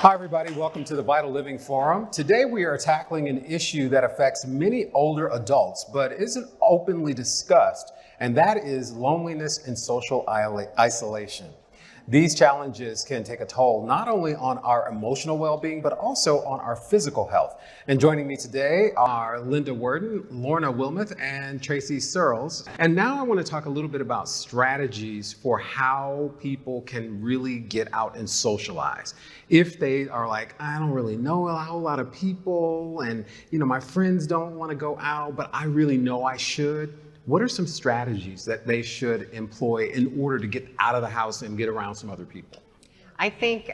Hi, everybody. Welcome to the Vital Living Forum. Today, we are tackling an issue that affects many older adults, but isn't openly discussed, and that is loneliness and social isolation. These challenges can take a toll not only on our emotional well-being, but also on our physical health. And joining me today are Linda Worden, Lorna Wilmoth, and Tracy Searles. And now I want to talk a little bit about strategies for how people can really get out and socialize. If they are like, I don't really know a whole lot of people, and my friends don't want to go out, but I really know I should. What are some strategies that they should employ in order to get out of the house and get around some other people? I think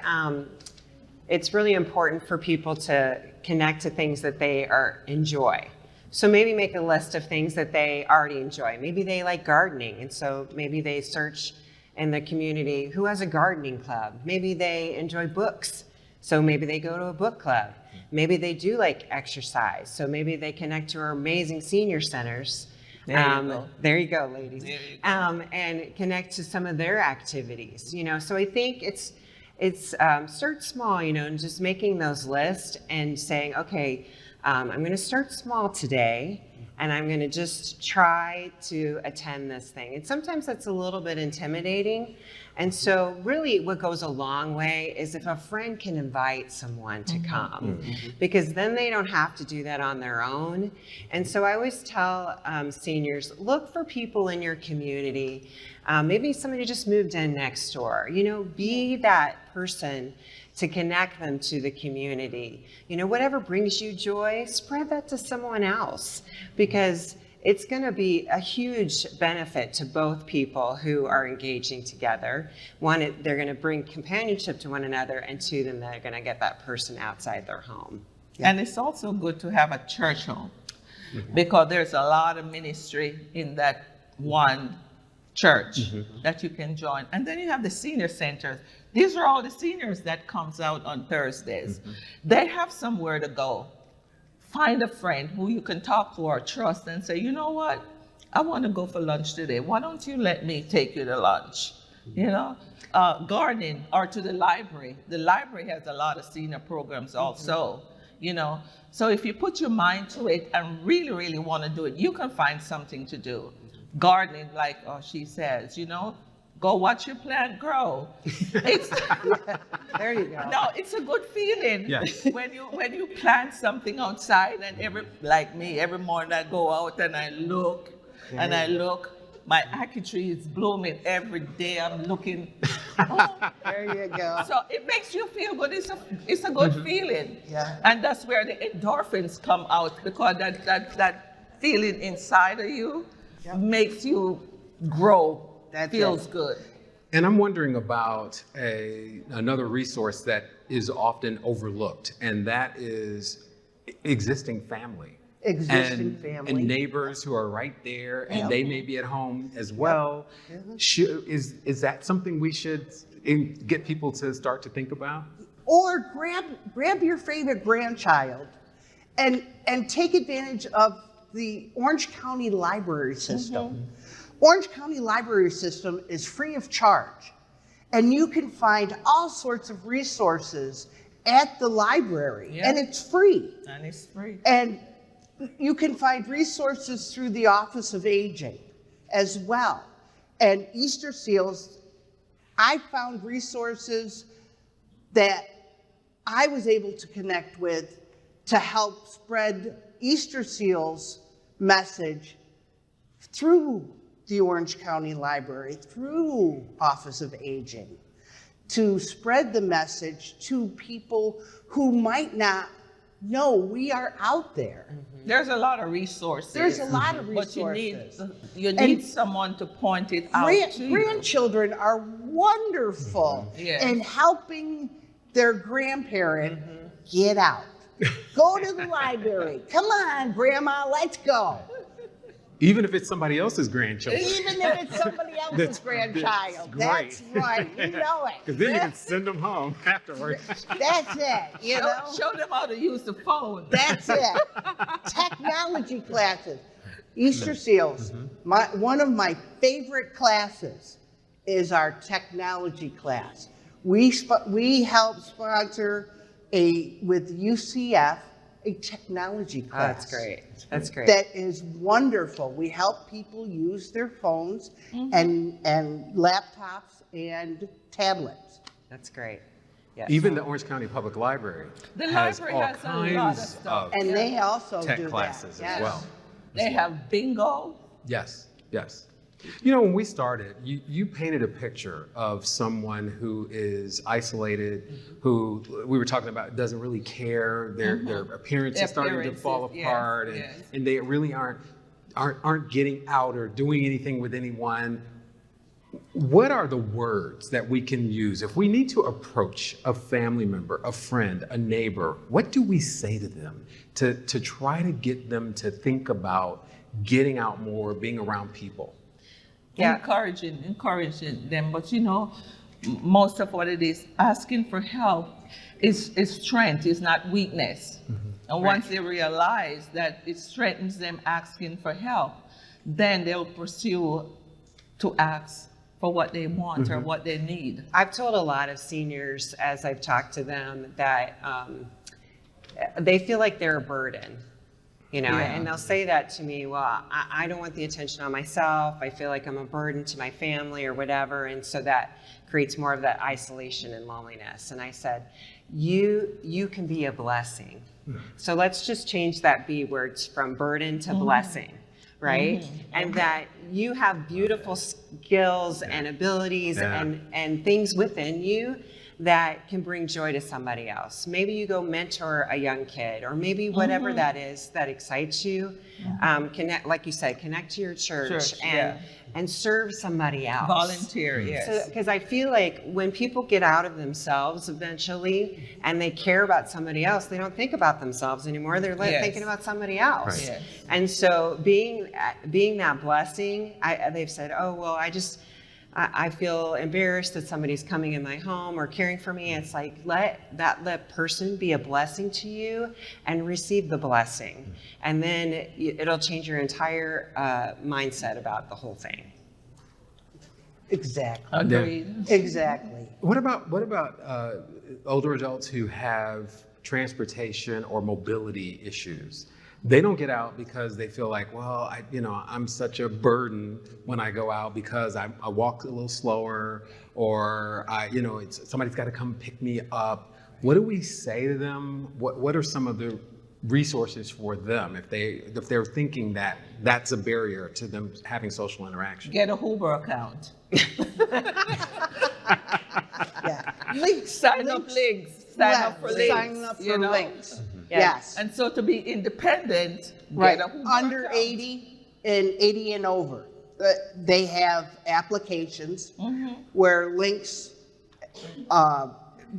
it's really important for people to connect to things that they enjoy. So maybe make a list of things that they already enjoy. Maybe they like gardening, and so maybe they search in the community who has a gardening club. Maybe they enjoy books, so maybe they go to a book club. Maybe they do like exercise, so maybe they connect to our amazing senior centers. There you go, ladies. And connect to some of their activities. So I think it's start small, and just making those lists and saying, okay, I'm going to start small today, and I'm going to just try to attend this thing. And sometimes that's a little bit intimidating. And so really what goes a long way is if a friend can invite someone to come, because then they don't have to do that on their own. And so I always tell seniors, look for people in your community. Maybe somebody just moved in next door. Be that person to connect them to the community. Whatever brings you joy, spread that to someone else, because it's going to be a huge benefit to both people who are engaging together. One, they're going to bring companionship to one another, and two, then they're going to get that person outside their home. Yeah. And it's also good to have a church home, because there's a lot of ministry in that one church that you can join. And then you have the senior centers. These are all the seniors that comes out on Thursdays. They have somewhere to go. Find a friend who you can talk to or trust and say, you know what? I want to go for lunch today. Why don't you let me take you to lunch? Gardening or to the library. The library has a lot of senior programs also, So if you put your mind to it and really, really want to do it, you can find something to do. Gardening, like she says, go watch your plant grow. There you go. No, it's a good feeling. Yes. When you plant something outside, and every morning I go out and I look, my ackee tree is blooming every day. I'm looking. There you go. So it makes you feel good. It's a good feeling. Yeah. And that's where the endorphins come out, because that feeling inside of you makes you grow. That feels good. And I'm wondering about another resource that is often overlooked, and that is existing family. And neighbors who are right there, and they may be at home as well. Is that something we should get people to start to think about? Or grab your favorite grandchild and take advantage of the Orange County Library System. Orange County Library System is free of charge, and you can find all sorts of resources at the library, and it's free. And you can find resources through the Office of Aging as well. And Easter Seals, I found resources that I was able to connect with to help spread Easter Seals message through the Orange County Library, through Office of Aging, to spread the message to people who might not know we are out there. There's a lot of resources. But you need someone to point it out to you. Grandchildren are wonderful in helping their grandparent get out. Go to the library. Come on, Grandma, let's go. Even if it's somebody else's grandchildren. Even if it's somebody else's grandchild. That's right. You know it. Because then you can send them home afterwards. That's it. Show them how to use the phone. That's it. Technology classes. Easter Seals. One of my favorite classes is our technology class. We help sponsor with UCF a technology Oh, class. that's great. That's great. That is wonderful. We help people use their phones and laptops and tablets. That's great. Yes. Even the Orange County Public Library The has library all has a lot of kinds stuff. of And they also tech do classes that. as well. They have bingo. Yes, yes. You know, when we started, you painted a picture of someone who is isolated, who we were talking about doesn't really care. Their appearance Their is starting to appearance fall is- yes, apart, yes. and they really aren't getting out or doing anything with anyone. What are the words that we can use if we need to approach a family member, a friend, a neighbor? What do we say to them to try to get them to think about getting out more, being around people? Yeah. Encouraging them. But you know, most of what it is, asking for help is strength, is not weakness. And once they realize that it strengthens them asking for help, then they'll pursue to ask for what they want or what they need. I've told a lot of seniors as I've talked to them that they feel like they're a burden, you know, Yeah. and they'll say that to me, well, I don't want the attention on myself. I feel like I'm a burden to my family or whatever. And so that creates more of that isolation and loneliness. And I said, you can be a blessing. So let's just change that B words from burden to blessing. Right? And that you have beautiful skills and abilities Yeah. and things within you that can bring joy to somebody else. Maybe you go mentor a young kid, or maybe whatever that is that excites you. Connect, like you said, connect to your church, and serve somebody else. Volunteer, yes. Because I feel like when people get out of themselves eventually and they care about somebody else, they don't think about themselves anymore. They're Yes. thinking about somebody else. Right. Yes. And so being that blessing, they've said, oh, well, I feel embarrassed that somebody's coming in my home or caring for me. It's like, let that person be a blessing to you and receive the blessing. And then it'll change your entire mindset about the whole thing. Exactly. Agreed. Exactly. What about older adults who have transportation or mobility issues? They don't get out because they feel like, well, I'm such a burden when I go out because I walk a little slower, or somebody's got to come pick me up. What do we say to them? What are some of the resources for them if they're thinking that that's a barrier to them having social interaction? Get a Uber account. Yeah. Links. Sign up links. Sign up for links. Sign up for you know? links. Yeah. Yes. And so to be independent, Right. get a Uber Under account. 80 and 80 and over, they have applications where links,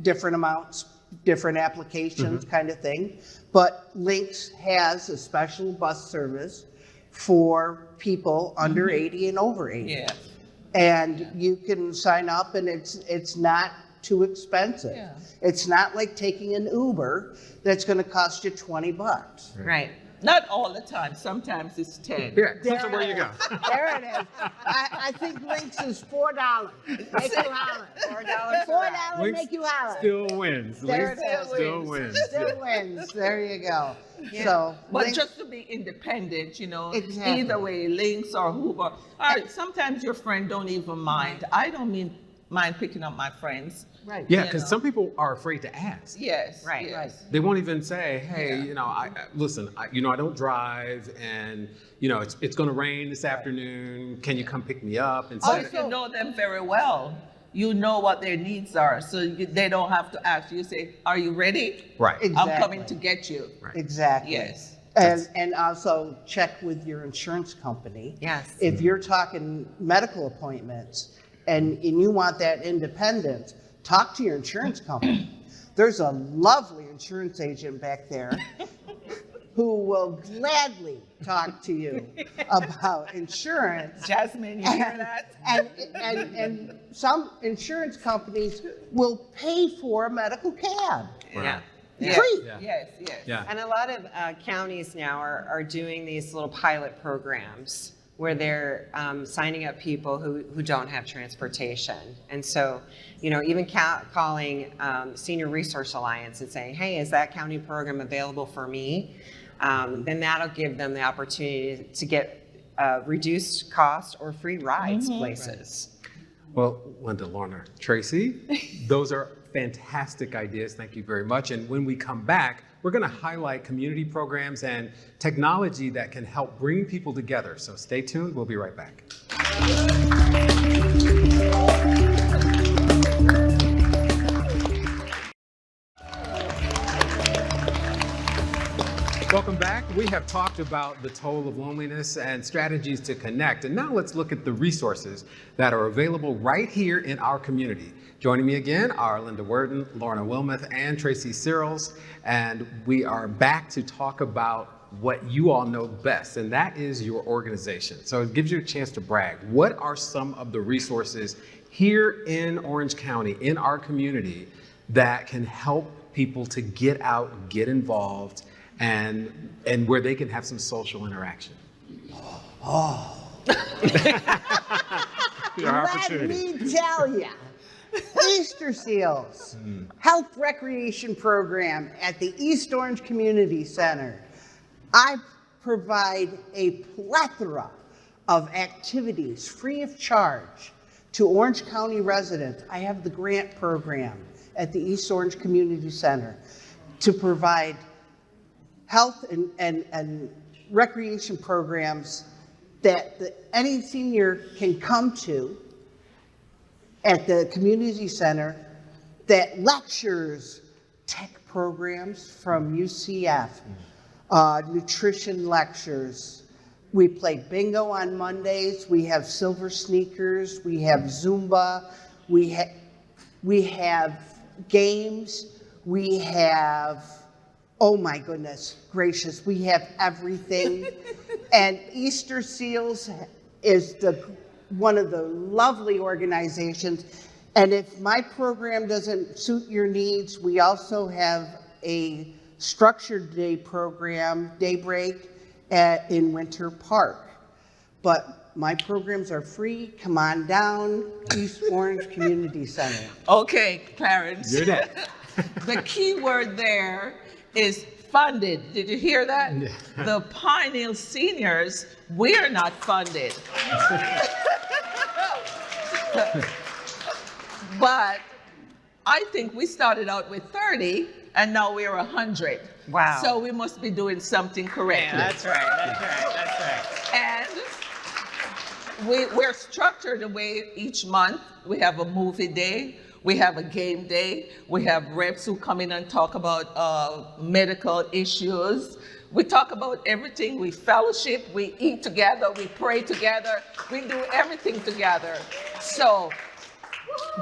different amounts, different applications kind of thing. But Links has a special bus service for people under 80 and over 80. Yeah. And you can sign up, and it's not too expensive. Yeah. It's not like taking an Uber that's going to cost you $20. Right. Not all the time. Sometimes it's 10. Yeah, depends on where you go. There it is. I think Links is $4. Make you holler. $4 make you holler. Still wins. There it Links is. still wins. Still wins. There you go. So, But Links- just to be independent, Exactly. either way, Links or Uber. Sometimes your friend don't even mind. I don't mind picking up my friends. right. Yeah, You because know. some people are afraid to ask. Yes. Right. Yes. They won't even say, "Hey, Yeah. listen, I don't drive, and it's going to rain this afternoon. Can you come pick me up?" And Or if you know them very well, you know what their needs are, so they don't have to ask. You say, "Are you ready? right, Exactly. I'm coming to get you." Exactly. Yes. And also check with your insurance company. Yes. If you're talking medical appointments and you want that independence, talk to your insurance company. There's a lovely insurance agent back there who will gladly talk to you about insurance. Jasmine, you hear that? And some insurance companies will pay for a medical cab. Yeah. Yes. Free. Yeah. Yes. Yes. yeah, And a lot of counties now are doing these little pilot programs where they're signing up people who don't have transportation. And so, even calling Senior Resource Alliance and saying, hey, is that county program available for me? Then that'll give them the opportunity to get reduced cost or free rides places. Well, Linda, Lorna, Tracy, those are fantastic ideas. Thank you very much. And when we come back, we're going to highlight community programs and technology that can help bring people together. So stay tuned. We'll be right back. Welcome back. We have talked about the toll of loneliness and strategies to connect. And now let's look at the resources that are available right here in our community. Joining me again are Linda Worden, Lorna Wilmoth, and Tracy Searles. And we are back to talk about what you all know best, and that is your organization. So it gives you a chance to brag. What are some of the resources here in Orange County, in our community, that can help people to get out, get involved, and where they can have some social interaction? Let me tell you, Easter Seals, Health Recreation Program at the East Orange Community Center. I provide a plethora of activities free of charge to Orange County residents. I have the grant program at the East Orange Community Center to provide health and recreation programs that any senior can come to at the community center, that lectures, tech programs from UCF, nutrition lectures. We play bingo on Mondays. We have silver sneakers. We have Zumba. We have games. We have, oh my goodness gracious, we have everything. And Easter Seals is one of the lovely organizations. And if my program doesn't suit your needs, we also have a structured day program, Daybreak, in Winter Park. But my programs are free. Come on down, East Orange Community Center. Okay, Clarence. You're that. The key word there is funded. Did you hear that? Yeah. The Pine Hill seniors, we're not funded. But I think we started out with 30 and now we're 100. Wow. So we must be doing something correctly. That's right. And we're structured the way each month we have a movie day, we have a game day, we have reps who come in and talk about medical issues. We talk about everything. We fellowship, we eat together, we pray together, we do everything together. So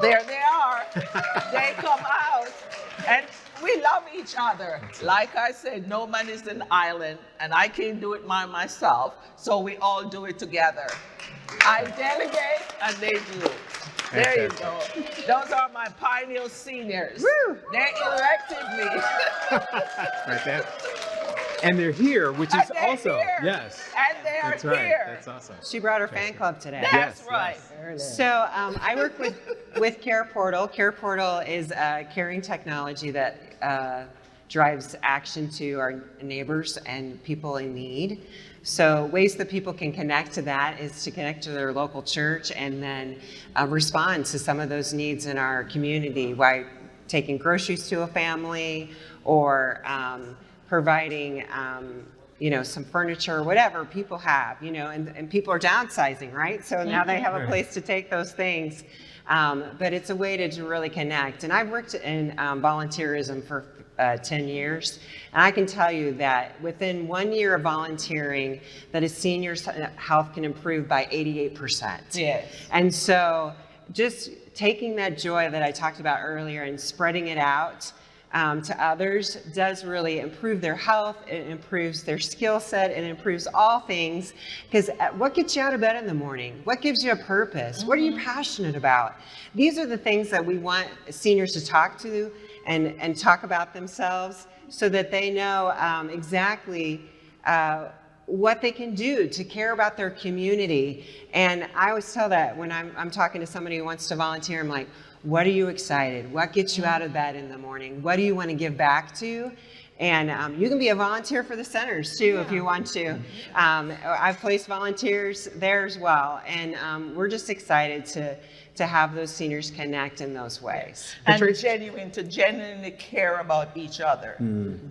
there they are. They come out and we love each other. Like I said, no man is an island, and I can't do it by myself, so we all do it together. I delegate and they do. There you go. Those are my Pine Hill seniors. Woo! They elected me. Right there. And they're here, which is And they're also, here. yes. And they are That's right. here. That's awesome. She brought her fan club today. That's Yes, right. yes. So I work with Care Portal. Care Portal is a caring technology that drives action to our neighbors and people in need. So ways that people can connect to that is to connect to their local church and then respond to some of those needs in our community by taking groceries to a family or providing some furniture, whatever people have, and people are downsizing, right? So now they have a place to take those things. But it's a way to really connect. And I've worked in volunteerism for 10 years. And I can tell you that within 1 year of volunteering, that a senior's health can improve by 88%. Yes. And so just taking that joy that I talked about earlier and spreading it out to others does really improve their health, it improves their skill set, it improves all things. Because what gets you out of bed in the morning? What gives you a purpose? What are you passionate about? These are the things that we want seniors to talk to and talk about themselves so that they know exactly what they can do to care about their community. And I always tell that when I'm talking to somebody who wants to volunteer, I'm like, what are you excited? What gets you out of bed in the morning? What do you want to give back to? And you can be a volunteer for the centers too, if you want to. I've placed volunteers there as well. And we're just excited to have those seniors connect in those ways. And genuinely care about each other.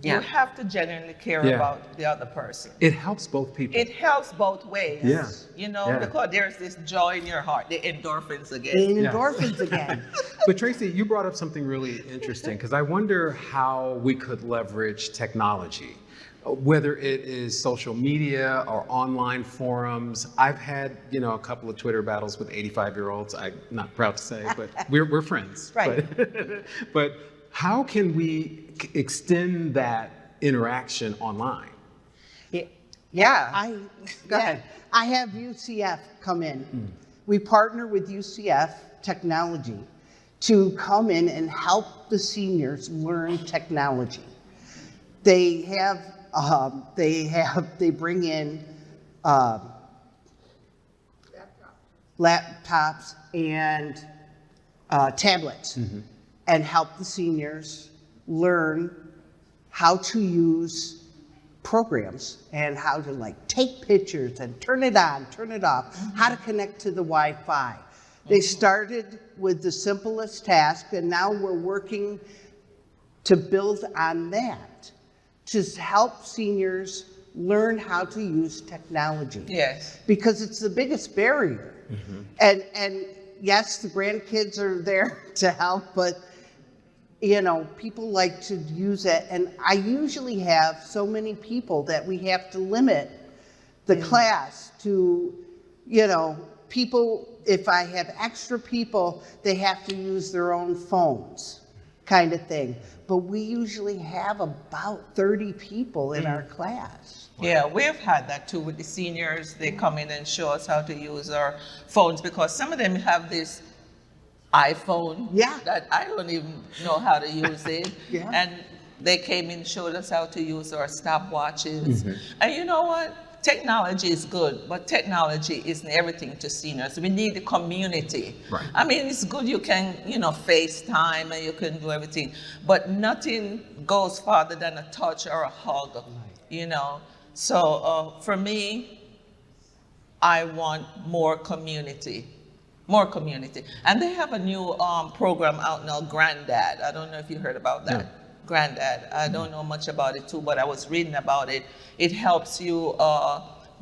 Yeah. You have to genuinely care Yeah. about the other person. It helps both people. It helps both ways. Yeah. You know, Yeah. because there's this joy in your heart, the endorphins again. The endorphins again. But Tracy, you brought up something really interesting because I wonder how we could leverage technology, whether it is social media or online forums. I've had, a couple of Twitter battles with 85-year-olds. I'm not proud to say, but we're friends. Right. But how can we extend that interaction online? Yeah. Go ahead. I have UCF come in. We partner with UCF Technology to come in and help the seniors learn technology. They bring in laptops and tablets and help the seniors learn how to use programs and how to take pictures and turn it on, turn it off, how to connect to the Wi-Fi. They started with the simplest task, and now we're working to build on that to help seniors learn how to use technology. Yes. Because it's the biggest barrier. And yes, the grandkids are there to help, but people like to use it. And I usually have so many people that we have to limit the class to, people, if I have extra people, they have to use their own phones, kind of thing. But we usually have about 30 people in our class. Yeah, we've had that too with the seniors. They come in and show us how to use our phones because some of them have this iPhone that I don't even know how to use it. Yeah. And they came in and showed us how to use our stopwatches. And you know what? Technology is good, but technology isn't everything to seniors. We need the community. Right. I mean, it's good you can, FaceTime and you can do everything, but nothing goes farther than a touch or a hug, So for me, I want more community. And they have a new program out now, Granddad. I don't know if you heard about that. No. Granddad. I don't know much about it too, but I was reading about it. It helps you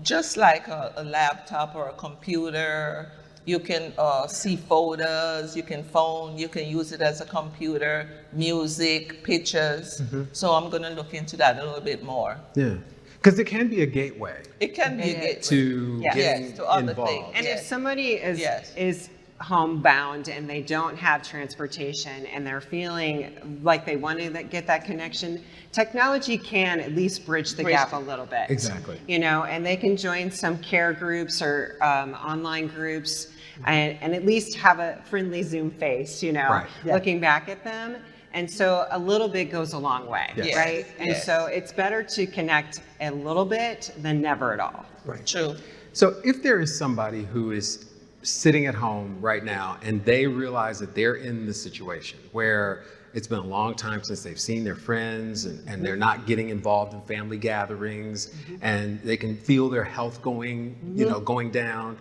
just like a laptop or a computer. You can see photos, you can phone, you can use it as a computer, music, pictures. So I'm going to look into that a little bit more. Yeah. Because it can be a gateway It can be a gateway. to getting to other involved. things. And if Yes. somebody is Yes. is homebound and they don't have transportation and they're feeling like they want to get that connection, technology can at least bridge the gap a little bit. Exactly. And they can join some care groups or online groups and at least have a friendly Zoom face, Right. Yeah. looking back at them. And so a little bit goes a long way, Yes. right? Yes. And Yes. so it's better to connect a little bit than never at all. True. So if there is somebody who is sitting at home right now and they realize that they're in the situation where it's been a long time since they've seen their friends and they're not getting involved in family gatherings and they can feel their health going down,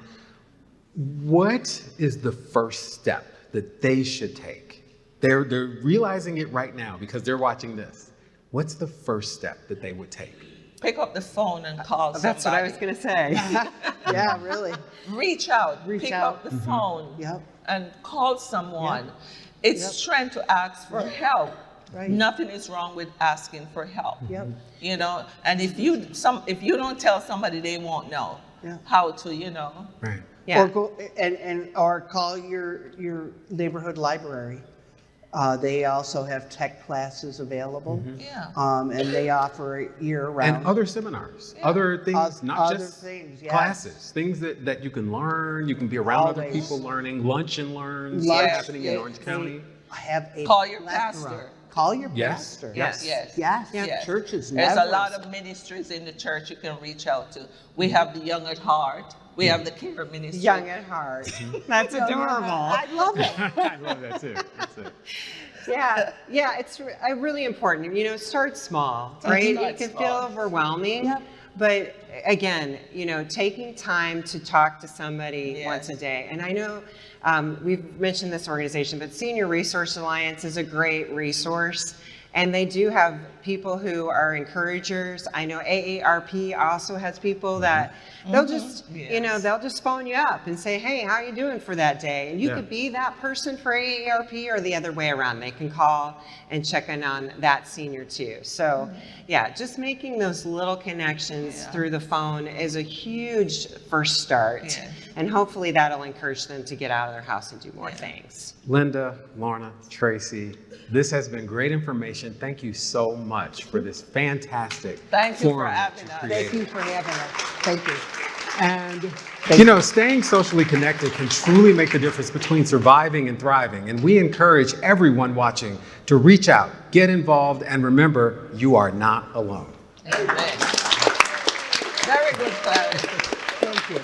what is the first step that they should take? They're realizing it right now because they're watching this. What's the first step that they would take? Pick up the phone and call somebody. That's what I was going to say. Yeah, really. Reach out. Reach Pick out. up the phone Yep. and call someone. It's strength to ask for help. Right. Nothing is wrong with asking for help. Yep. And if you don't tell somebody, they won't know how to. Right. Yeah. Or go or call your neighborhood library. They also have tech classes available. Yeah. And they offer year-round. And other seminars, other things, not Other just things, yes. classes, things that you can learn, you can be around other Always. people learning, lunch and learns Lunch, happening in yeah. Orange County. I have a Call your plethora. pastor. Call your Yes. pastor. Yes. Yes. Yes. Yes. Church is There's never. a lot of ministries in the church you can reach out to. We have the Young at Heart. We have the Care Ministry. Young at heart. That's adorable. I love it. I love that too. That's it. Yeah, it's really important. You know, start small, right? Start It can small. feel overwhelming, Yep. but again, you know, taking time to talk to somebody Yes. once a day. And I know we've mentioned this organization, but Senior Resource Alliance is a great resource. And they do have people who are encouragers. I know AARP also has people that they'll just, you know, Yes. they'll just phone you up and say, hey, how you doing for that day? And you Yeah. could be that person for AARP or the other way around. They can call and check in on that senior too. So yeah, just making those little connections Yeah. through the phone is a huge first start. Yeah. And hopefully that'll encourage them to get out of their house and do more Yeah. things. Linda, Lorna, Tracy, this has been great information. Thank you so much for this fantastic Thank you for forum that having you us. created. Thank you for having us. Thank you. And, you know, staying socially connected can truly make the difference between surviving and thriving. And we encourage everyone watching to reach out, get involved, and remember, you are not alone. Amen. Very good clarity. Thank you.